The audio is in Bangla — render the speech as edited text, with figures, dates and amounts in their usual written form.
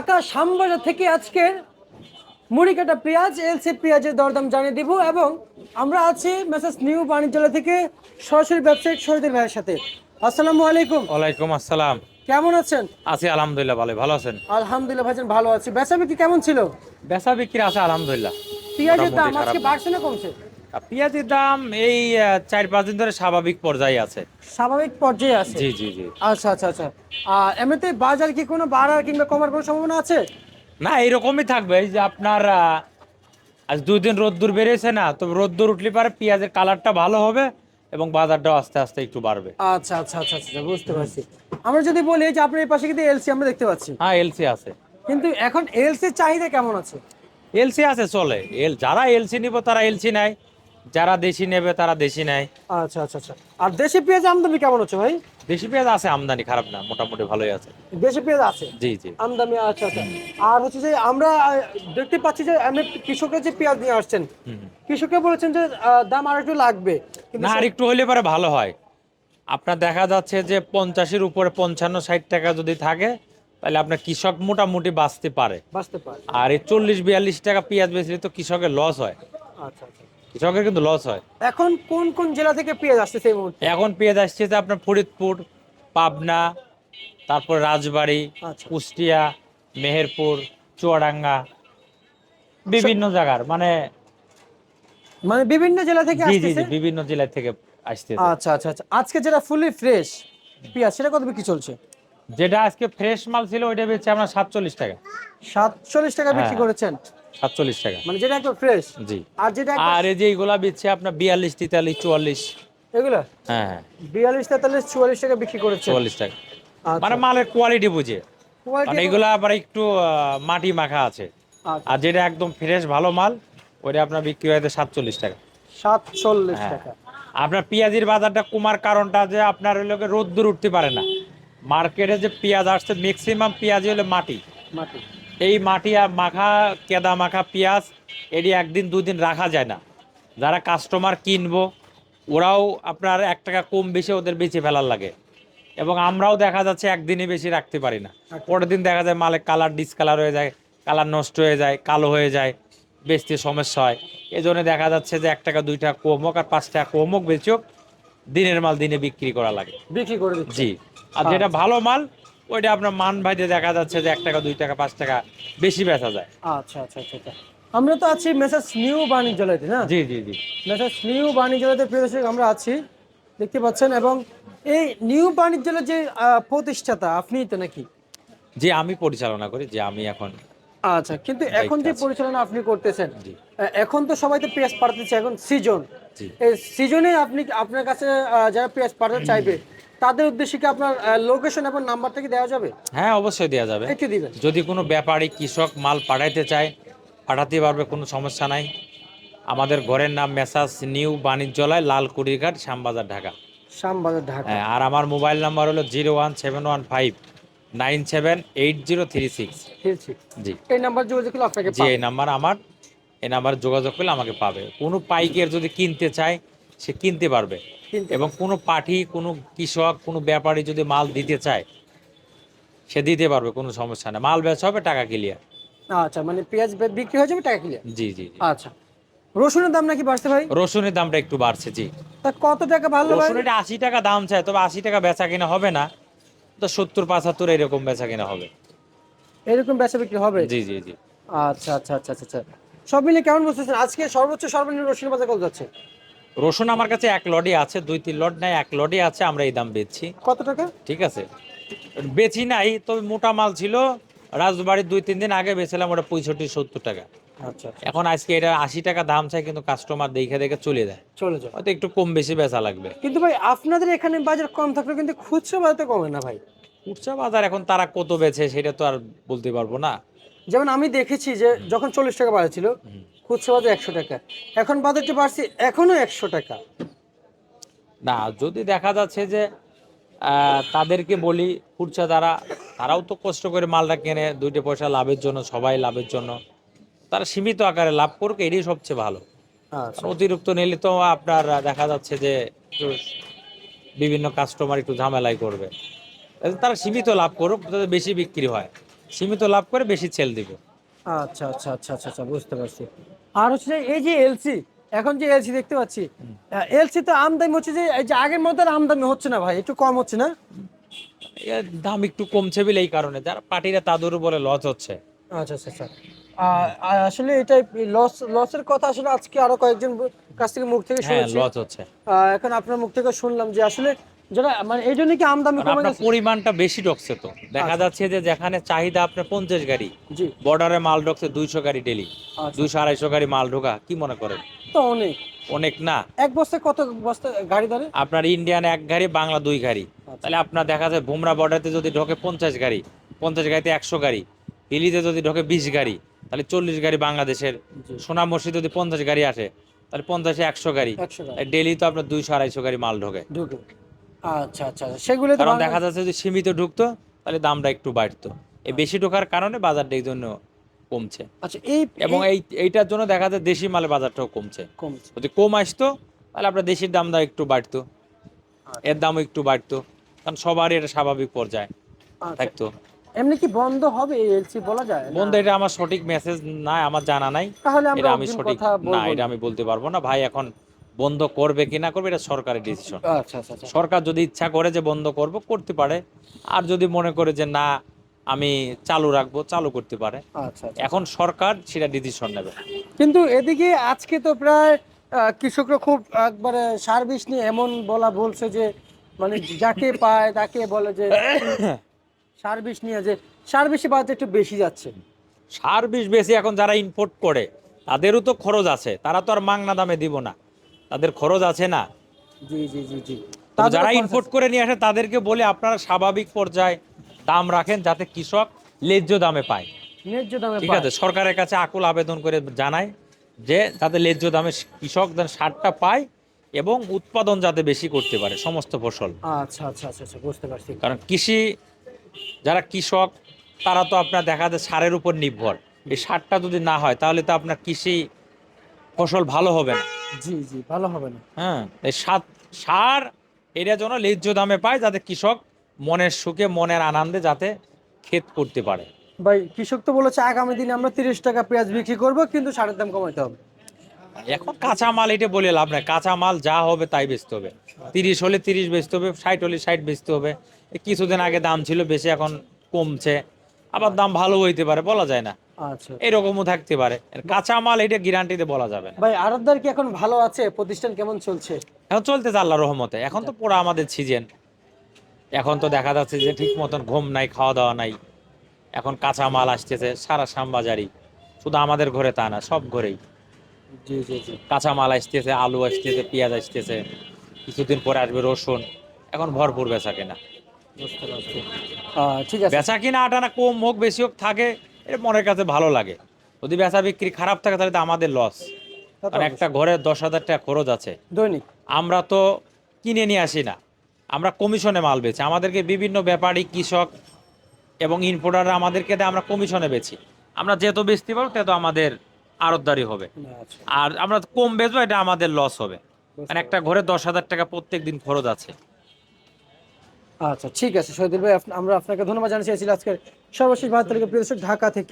ঢাকা শ্যামবাজার থেকে আজকের মুড়ি কাটা পেঁয়াজ এলসি পেঁয়াজের দরদাম জানিয়ে দিব এবং আমরা আছি মেসেজ নিউ বাণিজ্যালয় থেকে সরাসরি ব্যবসায়িক শহীদের ভাইয়ের সাথে। আসসালামু আলাইকুম। ওয়ালাইকুম আসসালাম। কেমন আছেন? আছি আলহামদুলিল্লাহ, ভালো আছেন? আলহামদুলিল্লাহ ভাইজান ভালো আছি। বেচা বিক্রি কেমন ছিল? বেচা বিক্রি আছে আলহামদুলিল্লাহ। পেঁয়াজের দাম মোটামুটি খারাপ আজকে না। বাড়ছে না কমছে? আর পেঁয়াজের দাম এই 4-5 দিন ধরে স্বাভাবিক পর্যায়ে আছে। স্বাভাবিক পর্যায়ে আছে। জি জি জি। আচ্ছা আচ্ছা আচ্ছা। আর এমনিতে বাজার কি কোনো বাড়ার কিংবা কমার কোনো সম্ভাবনা আছে? না, এরকমই থাকবে। এই যে আপনার আজ 2 দিন রোদ্দুর বেরিয়েছে না, তো রোদ্দুর উঠলে পারে পেঁয়াজের কালারটা ভালো হবে এবং বাজারটাও আস্তে আস্তে একটু বাড়বে। আচ্ছা আচ্ছা আচ্ছা আচ্ছা বুঝতে পারছি। আমরা যদি বলি যে আপনার এই পাশে কিন্তু এলসি আমরা দেখতে পাচ্ছি, হ্যাঁ, এলসি আছে। কিন্তু এখন এলসি চাহিদা কেমন আছে? এলসি আছে, চলে। যারা এলসি নিব তারা এলসি নেয়, যারা দেশি নেবে তারা দেশি নেয়। আচ্ছা আচ্ছা আচ্ছা। আর দেশি পেঁয়াজ আমদানি কেমন হচ্ছে ভাই? দেশি পেঁয়াজ আছে, আমদানি খারাপ না, মোটামুটি ভালোই আছে। দেশি পেঁয়াজ আছে জি জি। আমদানি, আচ্ছা আচ্ছা। আর হচ্ছে যে আমরা দেখতে পাচ্ছি যে আপনি কৃষকের যে পেঁয়াজ নিয়ে আসছেন, হুম। কৃষকে বলেছেন যে দাম আর একটু লাগবে, কিন্তু না, আর একটু হলে পরে ভালো হয়। আপনার দেখা যাচ্ছে যে 50-এর উপরে 55-60 টাকা যদি থাকে, তাহলে আপনার কৃষক মোটামুটি বাঁচতে পারে। বাঁচতে পারে। আর এই 40-42 টাকা পেঁয়াজ বেচলে তো কৃষকের লস হয়। আচ্ছা আচ্ছা। কৃষকের কিন্তু লস হয়। এখন কোন কোন জেলা থেকে পেঁয়াজ আসতেছে এই মুহূর্তে? এখন পেঁয়াজ আসছে যে আপনার ফরিদপুর, পাবনা, তারপর রাজবাড়ী, আচ্ছা। কুষ্টিয়া, মেহেরপুর, চুয়াডাঙ্গা, বিভিন্ন জায়গার মানে। মানে বিভিন্ন জেলা থেকে জি জি আসতেছে। জি, বিভিন্ন জেলা থেকে আসতেছে। আচ্ছা আচ্ছা আচ্ছা। আজকে যেটা ফুলি ফ্রেশ পেঁয়াজ সেটা কত বিক্রি চলছে? যেটা আজকে ফ্রেশ মাল ছিল ওইটা বেচছে আমরা 47 টাকা। 47 টাকা বিক্রি হ্যাঁ, করেছেন? 47 টাকা। মানে যেটা একদম ফ্রেশ। জি। আর যেটা একদম আর এই যে এইগুলা বেচছে আপনার 42, 43, 44। এগুলা হ্যাঁ হ্যাঁ, 42, 43, 44 টাকা বিক্রি করেছেন? 44 টাকা। আচ্ছা। মানে মালের কোয়ালিটি বুঝে। কোয়ালিটি মানে এগুলা আবার একটু মাটি মাখা আছে। আচ্ছা। আর যেটা একদম ফ্রেশ ভালো মাল, ওইটা আপনার বিক্রি হয় 47 টাকা। 47 হ্যাঁ। টাকা। আপনার পেঁয়াজির বাজারটা কমার কারণটা যে আপনার ওই লোকে রোদ্দুর উঠতে পারে না। মার্কেটে যে পেঁয়াজ আসছে ম্যাক্সিমাম পেঁয়াজই হলো মাটি। মাটি। এই মাটি আর মাখা, কেদা মাখা পেঁয়াজ, এটি 1 দিন 2 দিন রাখা যায় না। যারা কাস্টমার কিনবো ওরাও আপনার 1 টাকা কম বেশি ওদের বেঁচে ফেলার লাগে। এবং আমরাও দেখা যাচ্ছে একদিনই বেশি রাখতে পারি না। পরের দিন দেখা যায় মালে কালার ডিসকালার হয়ে যায়, কালার নষ্ট হয়ে যায়, কালো হয়ে যায়, বেচতে সমস্যা হয়। এই জন্য দেখা যাচ্ছে যে 1 টাকা 2 টাকা কম হোক আর 5 টাকা কম হোক বেশি হোক, দিনের মাল দিনে বিক্রি করা লাগে। বিক্রি করে দিচ্ছে। জি। আর যেটা ভালো মাল ওইটা আপনার মান ভাইতে দেখা যাচ্ছে যে 1 টাকা 2 টাকা 5 টাকা বেশি বেচা যায়। আচ্ছা আচ্ছা আচ্ছা আচ্ছা। আমরা তো আছি মেসার্স নিউ বাণিজ্যালয়তে না? জি জি জি। মেসার্স নিউ বাণিজ্যালয়তে প্রিয় দর্শক আমরা আছি, দেখতে পাচ্ছেন। এবং এই নিউ বাণিজ্যালয়ের যে প্রতিষ্ঠাতা আপনি তো নাকি? জি, আমি পরিচালনা করি, যে আমি এখন আচ্ছা, কিন্তু এখন দায়িত্বে যে আছি। পরিচালনা আপনি করতেছেন, জি এখন তো সবাই তো পেঁয়াজ পাঠাতেছে, এখন সিজন। জি। এই সিজনে আপনি আপনার কাছে যারা পেঁয়াজ পাঠাতে চাইবে তাদের উদ্দেশ্যে কি আপনার লোকেশন এবং নাম্বারটা কি দেওয়া যাবে? হ্যাঁ, অবশ্যই দেওয়া যাবে। একটু দিবেন। যদি কোনো ব্যাপারী কৃষক মাল পাঠাইতে চায় পাঠাতে পারবে, কোনো সমস্যা নাই। আমাদের ঘরের নাম মেসাজ নিউ বাণিজ্যালয়, লালকুড়িঘাট, শ্যামবাজার, ঢাকা। শ্যামবাজার, ঢাকা। হ্যাঁ, আর আমার মোবাইল নাম্বার হলো 01715978036। ফিরছি। জি এই নাম্বার যোগাযোগ করলে আপনাকে জি, পাবে। এই নাম্বার আমার। এই নাম্বারে যোগাযোগ করলে আমাকে পাবে। কোনো পাইকার যদি কিনতে চায় সে কিনতে পারবে। কিনতে এবং পারবে। কোনো পাঠি, কোনো কৃষক, কোনো ব্যাপারী যদি মাল দিতে চায় সে দিতে পারবে, কোনো সমস্যা নেই। মাল বেচা হবে, টাকা ক্লিয়ার। আচ্ছা, মানে পেঁয়াজ বিক্রি হয়ে যাবে, টাকা ক্লিয়ার। জি জি জি। আচ্ছা। রসুনের দাম নাকি বাড়ছে ভাই? রসুনের দামটা একটু বাড়ছে। জি। তা কত টাকা বাড়লো ভাই? রসুন এটা 80 টাকা দাম চায়, তবে 80 টাকা বেচা কিনা হবে না। তো 70-75 এরকম বেচা কিনা হবে। এরকম বেচা বিক্রি হবে? জি জি জি। আচ্ছা আচ্ছা আচ্ছা আচ্ছা আচ্ছা। সব মিলে কেমন বুঝতেছেন আজকে সর্বোচ্চ সর্বনিম্ন রসুনের বাজার কত যাচ্ছে? রসুন আমার কাছে 1 লটই আছে, 2-3 লট নাই, 1 লটই আছে, আমরা এই দাম বেচছি। কত টাকা? ঠিক আছে। বেচি নাই, তবে মোটা মাল ছিল রাজবাড়ির 2-3 দিন আগে বেছিলাম, ওটা 65-70 টাকা। আচ্ছা আচ্ছা। এখন আজকে এটা 80 টাকা দাম চাই, কিন্তু কাস্টমার দেখে দেখে চলে যায়। চলে যাও। হয়তো একটু কম বেশি বেচা লাগবে। কিন্তু ভাই আপনাদের এখানে বাজার কম থাকলে কিন্তু খুচরা বাজারে কমে না ভাই। খুচরা বাজার এখন তারা কত বেচে সেটা তো আর বলতে পারবো না। যেমন আমি দেখেছি যে যখন 40 টাকা বাজার ছিল, খুচরা বাজার 100 টাকা। এখন বাজারটা বাড়ছে এখনো 100 টাকা। না, যদি দেখা যাচ্ছে যে তাদেরকে বলি খুচরা যারা, তারাও তো কষ্ট করে মালটা কেনে 2 পয়সা লাভের জন্য, সবাই লাভের জন্য। তারা সীমিত আকারে লাভ করুক, এটাই সবচেয়ে ভালো। আচ্ছা। কারণ অতিরিক্ত নিলে তো আপনার দেখা যাচ্ছে যে একটু বিভিন্ন কাস্টমার একটু ঝামেলাই করবে। তারা সীমিত লাভ করুক, যাতে বেশি বিক্রি হয়। সীমিত লাভ করে বেশি সেল দিব। আচ্ছা আচ্ছা আচ্ছা আচ্ছা আচ্ছা, বুঝতে পারছি। আর হচ্ছে যে এই যে এলসি, এখন যে এলসি দেখতে পাচ্ছি, এলসি তো আমদানি হচ্ছে যে এই যে আগের মতো আর আমদানি হচ্ছে না ভাই, একটু কম হচ্ছে না? এর দাম একটু কমছে বলে এই কারণে যারা পার্টিরা তাদেরও বলে লস হচ্ছে। আচ্ছা আচ্ছা আচ্ছা। আসলে এটা লসের কথা আসলে আজকে আরো কয়েকজন কাছ থেকে মুখ থেকে হ্যাঁ, শুনেছি। লস হচ্ছে। এখন আপনার মুখ থেকে শুনলাম যে আসলে যারা মানে এই জন্য কি আমদানি কারণ কমে আপনার গেছে? পরিমাণটা বেশি ঢুকছে তো, দেখা আচ্ছা। যাচ্ছে যে যেখানে চাহিদা আপনার 50 গাড়ি, জি। বর্ডারে মাল ঢুকছে 200 গাড়ি ডেলি। আচ্ছা। 200-250 গাড়ি মাল ঢোকা কি মনে করেন? তো অনেক। অনেক না। এক বস্তায় কত বস্তা গাড়ি ধরে? আপনার ইন্ডিয়ান 1 গাড়ি, বাংলা 2 গাড়ি। আচ্ছা। তাহলে আপনার দেখা যায় ভুমরা বর্ডারতে যদি ঢোকে 50 গাড়ি, 50 গাড়িতে 100 গাড়ি, হিলিতে যদি ঢোকে 20 গাড়ি, তাহলে 40 গাড়ি বাংলাদেশের। জি। সোনামুর্শি যদি 50 গাড়ি আসে, তাহলে 50-এ 100 গাড়ি। 100 গাড়ি ডেলি তো আপনার 200-250 গাড়ি মাল ঢোকে। ঢুকে। আচ্ছা আচ্ছা, সেগুলো তো কারণ দেখা বাংলাদেশ। যাচ্ছে যদি সীমিত ঢুকতো তাহলে দামটা একটু বাড়তো। এই বেশি ঢোকার কারণে বাজারটা এই জন্য কমছে। আচ্ছা, এই এবং এই এইটার জন্য দেখা যায় দেশি মালের বাজারটাও কমছে। কমছে। যদি কম আসতো তাহলে আপনার দেশির দামটা একটু বাড়তো, আচ্ছা এর দামও একটু বাড়তো, কারণ সবারই এটা স্বাভাবিক পর্যায়ে আচ্ছা। থাকতো। এমনি কি বন্ধ হবে এই এলসি বলা যায় না? বন্ধু, এটা আমার সঠিক মেসেজ নাই, আমার জানা নাই। তাহলে আমরা এটা আমি অগ্রিম সঠিক কথা না, বলবো এটা না। আমি বলতে পারবো না ভাই। এখন বন্ধ করবে কি না করবে এটা সরকারের ডিসিশন। আচ্ছা আচ্ছা আচ্ছা সরকার যদি ইচ্ছা করে যে বন্ধ করব, করতে পারে। আর যদি মনে করে যে না আমি চালু রাখবো, চালু করতে পারে। আচ্ছা আচ্ছা। এখন সরকার সেটা ডিসিশন নেবে। কিন্তু এদিকে আজকে তো প্রায় কৃষকরা খুব একবারে সার বিষ নিয়ে এমন বলছে যে মানে যাকে পায় তাকে বলে যে সার বিষ নিয়ে যে সার বিষে বাজার একটু বেশি যাচ্ছে। সার বিষ বেশি, এখন যারা ইম্পোর্ট করে তাদেরও তো খরচ আছে, তারা তো আর মাংনা দামে দিব না, তাদের খরচ আছে না। জি জি জি জি। তো তাদেরও যারা খরচ ইম্পোর্ট আছে। করে নিয়ে আসে তাদেরকে বলে আপনারা স্বাভাবিক পর্যায়ে দাম রাখেন যাতে কৃষক ন্যায্য দামে পায়। ন্যায্য দামে ঠিক পায়। আছে, সরকারের কাছে আকুল আবেদন করে জানায় যে যাতে ন্যায্য দামে কৃষক যেন সারটা পায় এবং উৎপাদন যাতে বেশি করতে পারে সমস্ত ফসল। আচ্ছা আচ্ছা আচ্ছা আচ্ছা, বুঝতে পারছি। কারণ কৃষি, যারা কৃষক তারা তো আপনার দেখা যায় সারের উপর নির্ভর। এই সারটা যদি না হয় তাহলে তো আপনার কৃষি ফসল ভালো হবে না। জি জি, ভালো হবে না। হ্যাঁ, এই সার এটা যেন ন্যায্য দামে পায়, যাতে কৃষক মনের সুখে মনের আনন্দে যাতে ক্ষেত করতে পারে। ভাই কৃষক তো বলেছে আগামী দিনে আমরা 30 টাকা পেঁয়াজ বিক্রি করব, কিন্তু সারের দাম কমাইতে হবে। এখন কাঁচা মাল এটা বলে লাভ নাই, কাঁচা মাল যা হবে তাই বেচতে হবে। 30 হলে 30 বেচতে হবে, 60 হলে 60 বেচতে হবে। এই কিছুদিন আগে দাম ছিল বেশি, এখন কমছে, আবার দাম ভালো হইতে পারে, বলা যায় না। আচ্ছা। এরকমও থাকতে পারে। কাঁচা মাল এটা গ্যারান্টিতে বলা যাবে না। ভাই আড়তদার কি এখন ভালো আছে? প্রতিষ্ঠান কেমন চলছে? এখন চলতেছে আল্লাহর রহমতে। এখন তো পুরো আমাদের সিজন, এখন তো দেখা যাচ্ছে যে ঠিক মতন ঘুম নাই, খাওয়া দাওয়া নাই। এখন কাঁচা মাল আসতেছে সারা শ্যামবাজারি, শুধু আমাদের ঘরে তা না, সব ঘরেই জি জি জি, কাঁচা মাল আসতেছে, আলু আসতেছে, পেঁয়াজ আসতেছে, কিছুদিন পরে আসবে রসুন। এখন ভরপুর বেচা কেনা। বুঝতে পারছি। ঠিক আছে। বেচা কিনা আটানা কম হোক বেশি হোক থাকে, এটা মনের কাছে ভালো লাগে। যদি বেচা বিক্রি খারাপ থাকে তাহলে তো আমাদের লস। তা তো কারণ একটা অবশ্যই। ঘরে 10,000 টাকা খরচ আছে। দৈনিক। আমরা তো কিনে নিয়ে আসি না, আমরা কমিশনে মাল বেচি। আমাদেরকে বিভিন্ন ব্যাপারী, কৃষক এবং ইম্পোর্টাররা আমাদেরকে দেয়, আমরা কমিশনে বেচি। আমরা যেহেতু বেচতে পারবো তত আমাদের আড়তদারি হবে। আচ্ছা, আর আমরা কম বেচবো, এটা আমাদের লস হবে। বুঝতে মানে একটা ঘরে 10,000 টাকা প্রত্যেক দিন খরচ আছে। আচ্ছা ঠিক আছে শহীদুল ভাই, আমরা আপনাকে ধন্যবাদ জানাচ্ছি আজকের সর্বশেষ ভারত তালিকা প্রিয় দর্শক ঢাকা থেকে।